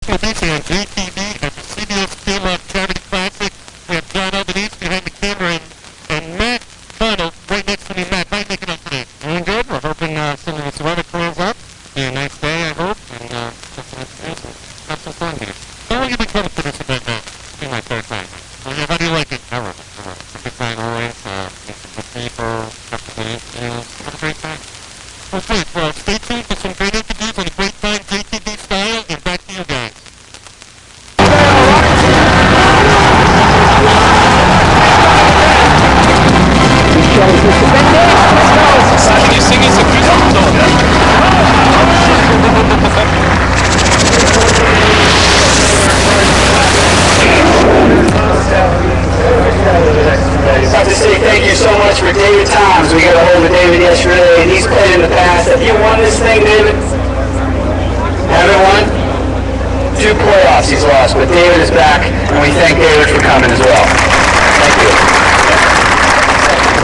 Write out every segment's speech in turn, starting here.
We'll be on JTV at the CBS K-Love Charity Classic. We have John Albanese behind the camera and Matt Funnel right next to me. Matt, how are you making out today? Doing good. We're hoping some of this weather clears up. Be a nice day, I hope, and just have some fun here. How long have you been coming to this event now? It's been my third time. How do you like it? I love it. It's a good time always. Meet some good people, have some good interviews. Have a great time. Well, great. Well, stay tuned for some great interviews and a great time JTV style, and back to you guys. Can you sing us a Christmas song? I have to say thank you so much for David Toms. We got a hold of David yesterday, and he's played in the past. Have you won this thing, David? Haven't won? 2 playoffs he's lost, but David is back, and we thank David for coming as well. Thank you.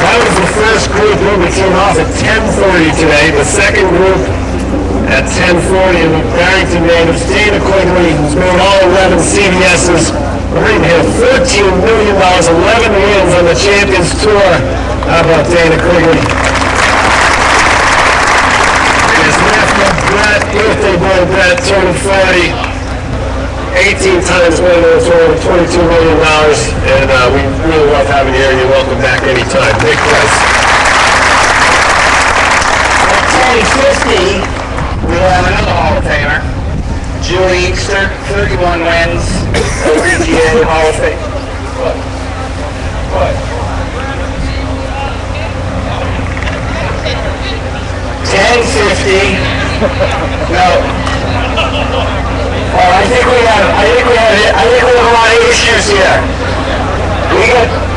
That was the first group who came off at 10:40 today. The second group at 10:40 of the Barrington natives. Dana Quigley, who's made all 11 CBS's. We're going to hit $14 million, 11 wins on the Champions Tour. How about Dana Quigley? And his nephew, Brett, birthday boy Brett, turning 40. 18 times winner of the tour, $22 million. And we really love having you here. You're welcome back anytime. Big price. At 10:50, we have another Hall of Famer. Julie Easter, 31 wins, PGA Hall of Fame. What? 10:50. No. Oh, I think we have a lot of issues here.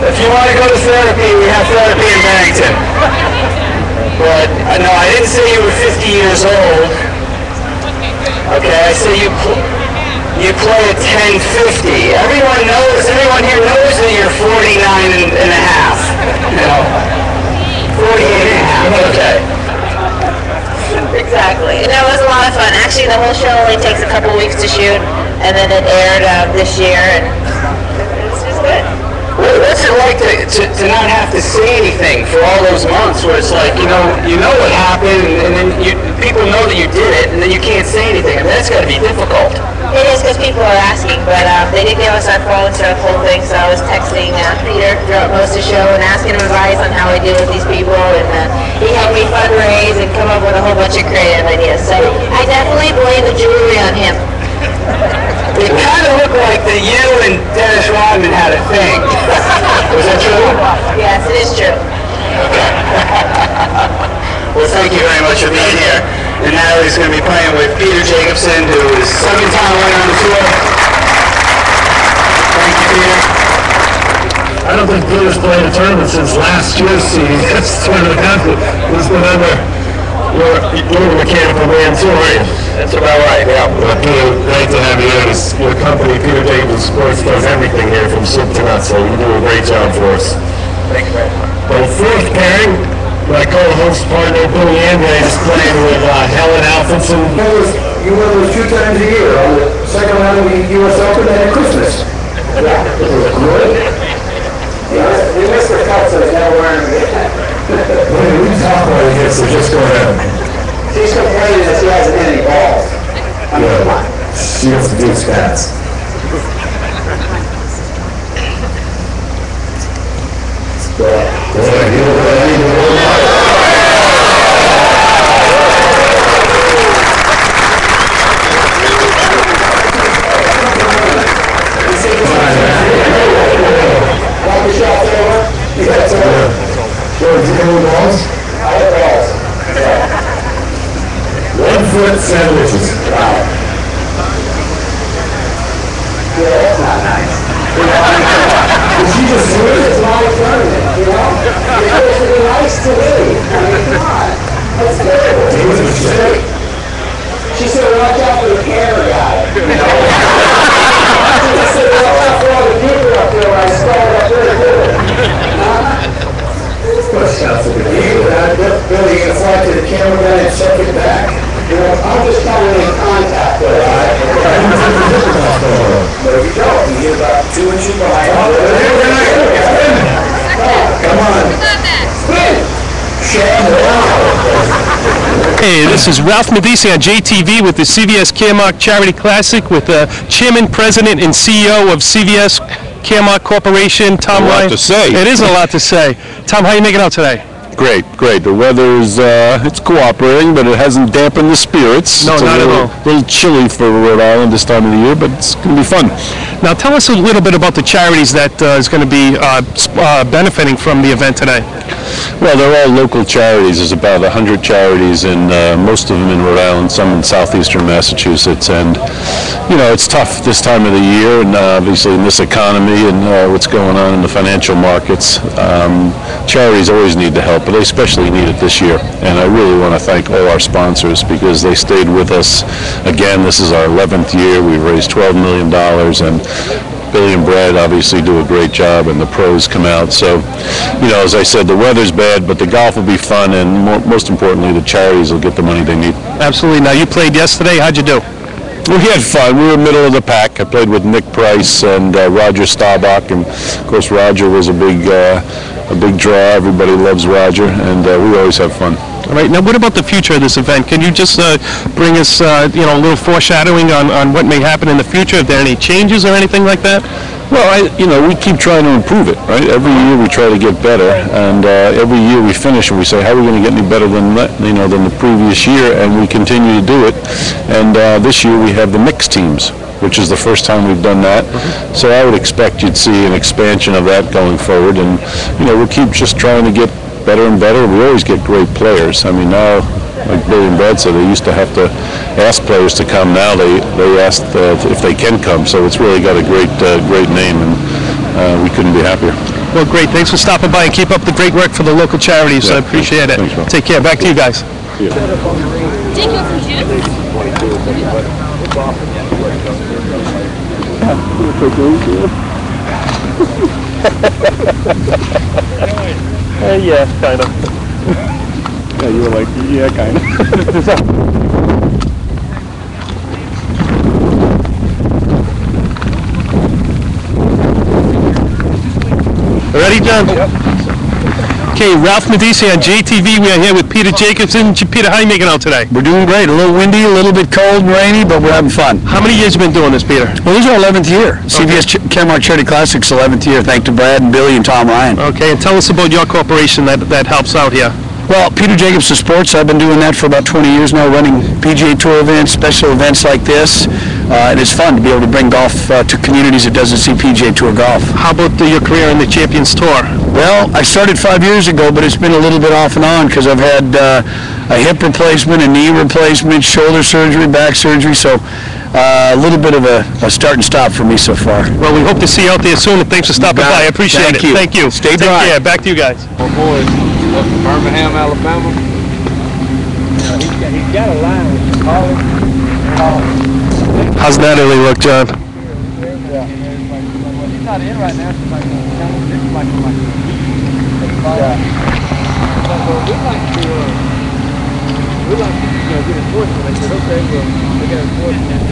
If you want to go to therapy, we have therapy in Barrington. But no, I didn't say you were 50 years old. Okay, I say you play at 10:50. Everyone here knows that you're 49 and a half. You know, 48 and a half. Okay. Exactly. And that was a lot of fun. Actually, the whole show only takes a couple weeks to shoot, and then it aired this year, and it's just good. What's it like to not have to say anything for all those months where it's like, you know what happened, and then people know that you did it, and then you can't say anything? I mean, that's got to be difficult. It is because people are asking, but they didn't give us our phones to whole thing, so I was texting Peter throughout most of the show and asking him advice on how I deal with these people, and he helped me fundraise and come up with a whole bunch of creative ideas. So I definitely blame the jewelry on him. It kind of looked like that you and Dennis Rodman had a thing. Was that true? Yes, it is true. Okay. Well, thank you very much for being here. And now he's going to be playing with Peter Jacobson, who is 7-time winner on the tour. Thank you, Peter. I don't think Peter's played a tournament since last year's CBS tournament. It's been under your mechanical man too, right? That's about right, yeah. Well, Peter, great to have you here. Your company, Peter Jacobson Sports, does everything here from soup to nuts, so you do a great job for us. Thank you very much. Well, fourth pairing, my co-host partner, Billy Andre, is playing with Helen Alfredson. You win those 2 times a year. On the second round of the U.S. Open and at Christmas. Yeah, it was good. We missed the cup, so now we're wearing it. We can talk about it here, so just go ahead. She's complaining that she hasn't hit any balls. I mean, come on. She has to do stats. Sandwiches. Wow. Yeah, that's not nice. Did she just do it? It's not a tournament, you know? It's supposed to be nice to me. I mean, come on. That's terrible. She said, watch out for the camera guy. You know? She said, watch out for all the people up there when I start up there good. Watch out for the people. Billy, you can fly to the camera guy and check it back. You know, I'm just trying to make contact with it, all right? This is Ralph Medici on JTV with the CVS Caremark Charity Classic with the Chairman, President, and CEO of CVS Caremark Corporation, Tom Ryan. A lot to say. It is a lot to say. Tom, how are you making out today? Great, great. The weather's it's cooperating, but it hasn't dampened the spirits. No, it's not at all. A little chilly for Rhode Island this time of the year, but it's going to be fun. Now, tell us a little bit about the charities that is going to be benefiting from the event today. Well, they're all local charities. There's about 100 charities, and most of them in Rhode Island, some in southeastern Massachusetts. And, you know, it's tough this time of the year, and obviously in this economy and what's going on in the financial markets, charities always need the help, but they especially need it this year. And I really want to thank all our sponsors because they stayed with us. Again, this is our 11th year. We've raised $12 million, and Billy and Brad obviously do a great job, and the pros come out. So, you know, as I said, the weather's bad, but the golf will be fun, and most importantly, the charities will get the money they need. Absolutely. Now, you played yesterday. How'd you do? We had fun. We were middle of the pack. I played with Nick Price and Roger Staubach, and of course Roger was a big draw. Everybody loves Roger, and we always have fun. All right. Now, what about the future of this event? Can you just bring us, you know, a little foreshadowing on what may happen in the future? If there are any changes or anything like that? Well, you know, we keep trying to improve it, right? Every year we try to get better, and every year we finish and we say, how are we going to get any better than that, you know, than the previous year? And we continue to do it. And this year we have the mixed teams, which is the first time we've done that. So I would expect you'd see an expansion of that going forward, and you know, we'll keep just trying to get better and better. We always get great players. I mean, now, like Billy and Brad said, they used to have to ask players to come. Now they ask if they can come. So it's really got a great name, and we couldn't be happier. Well, great. Thanks for stopping by, and keep up the great work for the local charities. Yeah, I appreciate it. thanks, Take care. Back to you guys. Yeah. Take you some juice. Yeah, kind of. Yeah, you were like, yeah, kind of. Ready, John? Yep. Okay, Ralph Medici on JTV. We are here with Peter Jacobson. Peter, how are you making out today? We're doing great. A little windy, a little bit cold and rainy, but we're having fun. How many years have you been doing this, Peter? Well, this is our 11th year. CVS Caremark Charity Classic's 11th year, thanks to Brad and Billy and Tom Ryan. Okay, and tell us about your corporation that helps out here. Well, Peter Jacobson Sports, I've been doing that for about 20 years now, running PGA Tour events, special events like this. It is fun to be able to bring golf to communities that doesn't see PGA Tour golf. How about your career in the Champions Tour? Well, I started 5 years ago, but it's been a little bit off and on because I've had a hip replacement, a knee replacement, shoulder surgery, back surgery, so a little bit of a start and stop for me so far. Well, we hope to see you out there soon, and thanks for stopping by. I appreciate it. Thank you. Stay Take dry. care. Back to you guys. My boys up in Birmingham, Alabama. He's got a line with college. How's Natalie look, John? Yeah. He's not in right now. It's like yeah. We'd like to get enforcement. They said, okay, well, we got enforcement.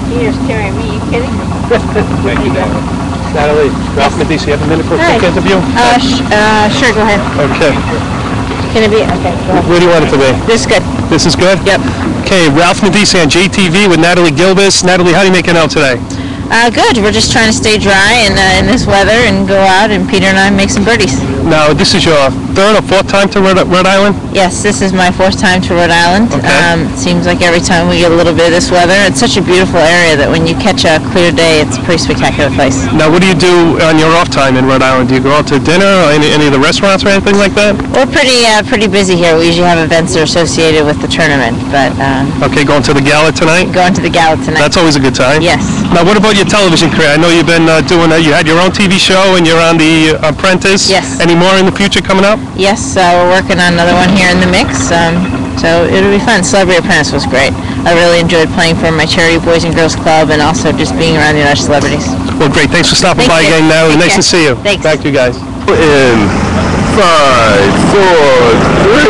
Peter's carrying me. You kidding? Thank you, Natalie. Ralph Medici, you have a minute for a quick interview? Sure, go ahead. Okay. Can it be? Okay, go ahead. Where do you want it to be? This is good. This is good? Yep. Okay, Ralph Medici on JTV with Natalie Gilbis. Natalie, how do you make it out today? Good. We're just trying to stay dry in this weather and go out, and Peter and I make some birdies. Now, this is your third or fourth time to Rhode Island? Yes, this is my fourth time to Rhode Island. Okay. It seems like every time we get a little bit of this weather, it's such a beautiful area that when you catch a clear day, it's a pretty spectacular place. Now, what do you do on your off time in Rhode Island? Do you go out to dinner or any of the restaurants or anything like that? We're pretty busy here. We usually have events that are associated with the tournament, but Okay, going to the gala tonight? going to the gala tonight. That's always a good time. Yes. Now, what about your television career? I know you've been doing you had your own TV show and you're on The Apprentice. Yes. Any more in the future coming up? Yes, we're working on another one here in the mix, so it'll be fun. Celebrity Apprentice was great. I really enjoyed playing for my charity Boys and Girls Club and also just being around the other celebrities. Well, great. Thanks for stopping by again now. Take Nice care. to see you. Thanks. Thank you, guys. In 5, 4, 3.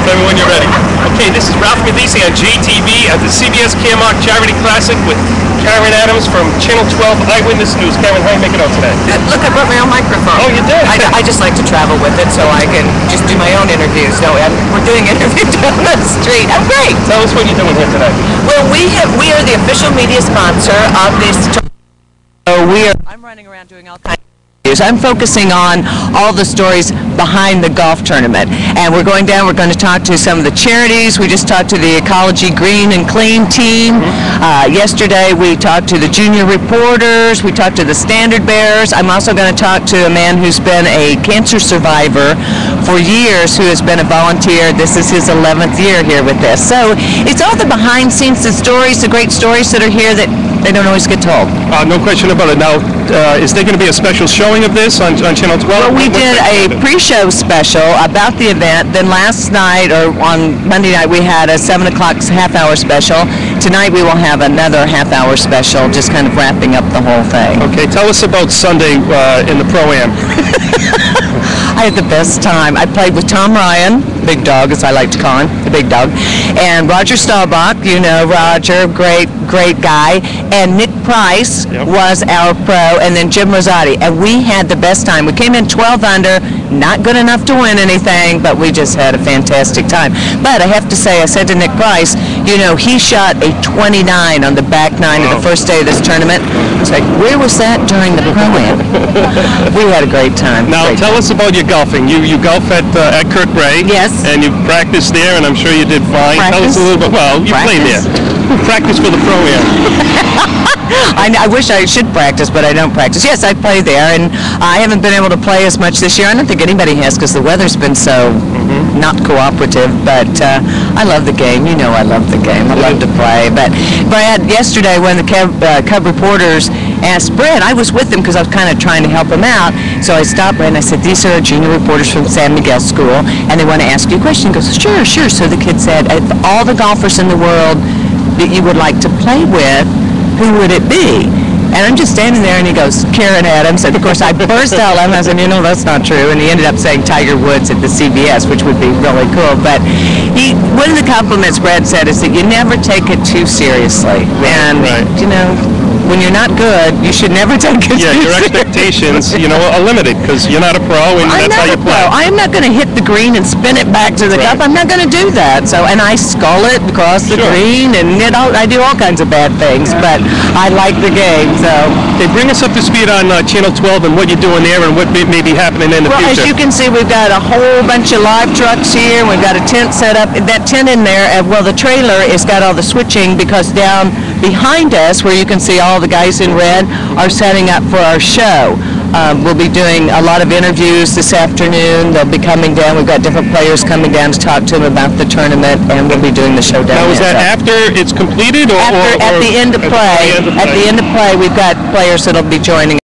Everyone, you're ready. Okay, this is Ralph Medici on JTV at the CBS Caremark Charity Classic with Karen Adams from Channel 12 Eyewitness News. Karen, how are you making out today? Look, I brought my own microphone. Oh, you did? I just like to travel with it so I can just do my own interviews. So we're doing interviews down the street. I'm great. Tell us what you're doing here today. Well, we are the official media sponsor of this. I'm running around doing all kinds of interviews. I'm focusing on all the stories behind the golf tournament, and we're going down. We're going to talk to some of the charities. We just talked to the Ecology Green and Clean team. Yesterday we talked to the junior reporters. We talked to the standard bearers. I'm also going to talk to a man who's been a cancer survivor for years, who has been a volunteer. This is his 11th year here with this. So it's all the behind scenes, the stories, the great stories that are here that they don't always get told. No question about it. Now, is there going to be a special showing of this on Channel 12? Well, we did a pre-show special about the event. Then last night, or on Monday night, we had a 7 o'clock half-hour special. Tonight we will have another half-hour special, just kind of wrapping up the whole thing. Okay, tell us about Sunday in the Pro-Am. I had the best time. I played with Tom Ryan, Big Dog, as I like to call him, the Big Dog, and Roger Staubach, you know Roger, great guy, and Nick Price was our pro, and then Jim Rosati, and we had the best time. We came in 12 under, not good enough to win anything, but we just had a fantastic time. But I have to say, I said to Nick Price, you know, he shot a 29 on the back nine of the first day of this tournament. It's like, where was that during the Pro-Am? We had a great time. Now, tell us about your golfing. You golf at Kirk Ray. Yes. And you practiced there, and I'm sure you did fine. Tell us a little bit. Well, you played there. Practice for the Pro-Am. I wish I should practice, but I don't practice. Yes, I play there, and I haven't been able to play as much this year. I don't think anybody has because the weather's been so not cooperative, but I love the game. You know I love the game. I love to play. But Brad, yesterday when the Cub reporters asked Brad, I was with him because I was kind of trying to help him out, so I stopped Brad and I said, these are junior reporters from San Miguel School, and they want to ask you a question. He goes, sure. So the kid said, of all the golfers in the world that you would like to play with, who would it be? And I'm just standing there, and he goes, Karen Adams. And of course, I burst out laughing. I said, you know, that's not true. And he ended up saying Tiger Woods at the CBS, which would be really cool. But one of the compliments Brad said is that you never take it too seriously. And, you know, when you're not good, you should never take it too seriously. Your expectations, you know, are limited because you're not a pro, and that's how you play. I am not going to hit the green and spin it back to the cup. I'm not going to do that. So, and I skull it across the green, and I do all kinds of bad things. But I like the game. So, they bring us up to speed on Channel 12 and what you're doing there and what may be happening in the future. Well, as you can see, we've got a whole bunch of live trucks here. We've got a tent set up. That tent in there, well, the trailer has got all the switching because down behind us, where you can see all the guys in red, are setting up for our show. We'll be doing a lot of interviews this afternoon. They'll be coming down. We've got different players coming down to talk to them about the tournament, and we'll be doing the show down there. Now, is that after it's completed, or at the end of play? At the end of play, we've got players that'll be joining.